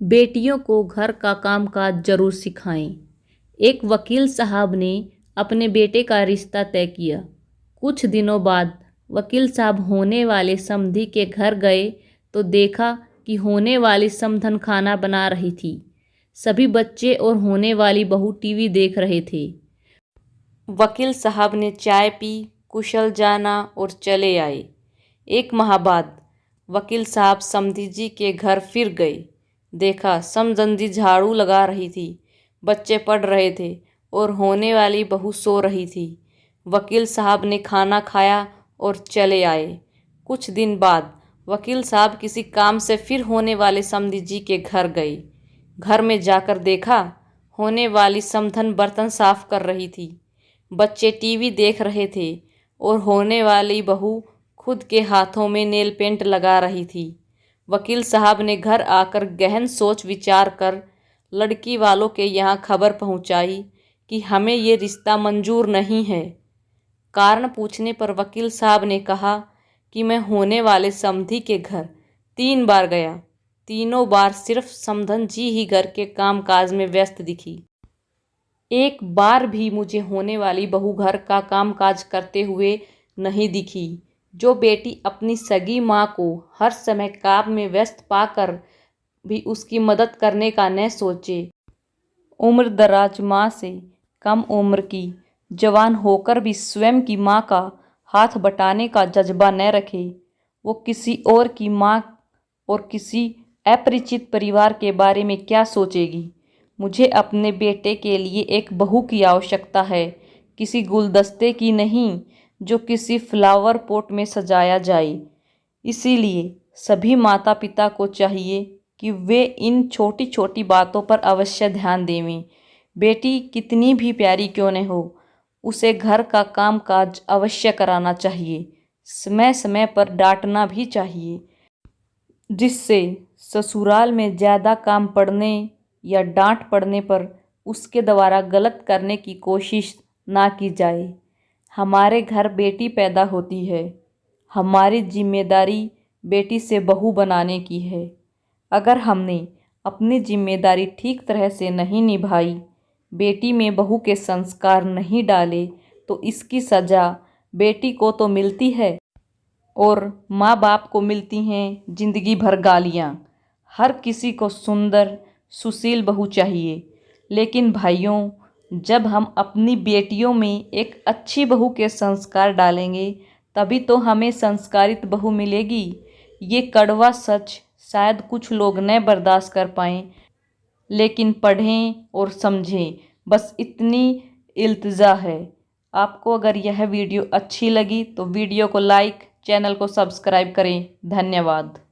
बेटियों को घर का कामकाज जरूर सिखाएं। एक वकील साहब ने अपने बेटे का रिश्ता तय किया। कुछ दिनों बाद वकील साहब होने वाले समधी के घर गए तो देखा कि होने वाली समधन खाना बना रही थी। सभी बच्चे और होने वाली बहू टीवी देख रहे थे। वकील साहब ने चाय पी, कुशल जाना और चले आए। एक माह बाद वकील साहब समधी जी के घर फिर गए। देखा समधन झाड़ू लगा रही थी, बच्चे पढ़ रहे थे और होने वाली बहू सो रही थी। वकील साहब ने खाना खाया और चले आए। कुछ दिन बाद वकील साहब किसी काम से फिर होने वाले समधी जी के घर गए। घर में जाकर देखा होने वाली समधन बर्तन साफ कर रही थी, बच्चे टीवी देख रहे थे और होने वाली बहू खुद के हाथों में नेल पेंट लगा रही थी। वकील साहब ने घर आकर गहन सोच विचार कर लड़की वालों के यहाँ खबर पहुँचाई कि हमें ये रिश्ता मंजूर नहीं है। कारण पूछने पर वकील साहब ने कहा कि मैं होने वाले समधी के घर 3 बार गया। तीनों बार सिर्फ समधन जी ही घर के कामकाज में व्यस्त दिखी। एक बार भी मुझे होने वाली बहू घर का कामकाज करते हुए नहीं दिखी। जो बेटी अपनी सगी माँ को हर समय काम में व्यस्त पाकर भी उसकी मदद करने का न सोचे, उम्र दराज माँ से कम उम्र की जवान होकर भी स्वयं की माँ का हाथ बटाने का जज्बा न रखे, वो किसी और की माँ और किसी अपरिचित परिवार के बारे में क्या सोचेगी। मुझे अपने बेटे के लिए एक बहू की आवश्यकता है, किसी गुलदस्ते की नहीं जो किसी फ्लावर पॉट में सजाया जाए। इसीलिए सभी माता पिता को चाहिए कि वे इन छोटी छोटी बातों पर अवश्य ध्यान देवें। बेटी कितनी भी प्यारी क्यों न हो, उसे घर का कामकाज अवश्य कराना चाहिए। समय समय पर डांटना भी चाहिए, जिससे ससुराल में ज़्यादा काम पड़ने या डांट पड़ने पर उसके द्वारा गलत करने की कोशिश ना की जाए। हमारे घर बेटी पैदा होती है, हमारी जिम्मेदारी बेटी से बहू बनाने की है। अगर हमने अपनी जिम्मेदारी ठीक तरह से नहीं निभाई, बेटी में बहू के संस्कार नहीं डाले, तो इसकी सज़ा बेटी को तो मिलती है और माँ बाप को मिलती हैं जिंदगी भर गालियाँ। हर किसी को सुंदर सुशील बहू चाहिए, लेकिन भाइयों, जब हम अपनी बेटियों में एक अच्छी बहू के संस्कार डालेंगे, तभी तो हमें संस्कारित बहू मिलेगी। ये कड़वा सच शायद कुछ लोग न बर्दाश्त कर पाएँ, लेकिन पढ़ें और समझें, बस इतनी इल्तिजा है। आपको अगर यह वीडियो अच्छी लगी तो वीडियो को लाइक, चैनल को सब्सक्राइब करें। धन्यवाद।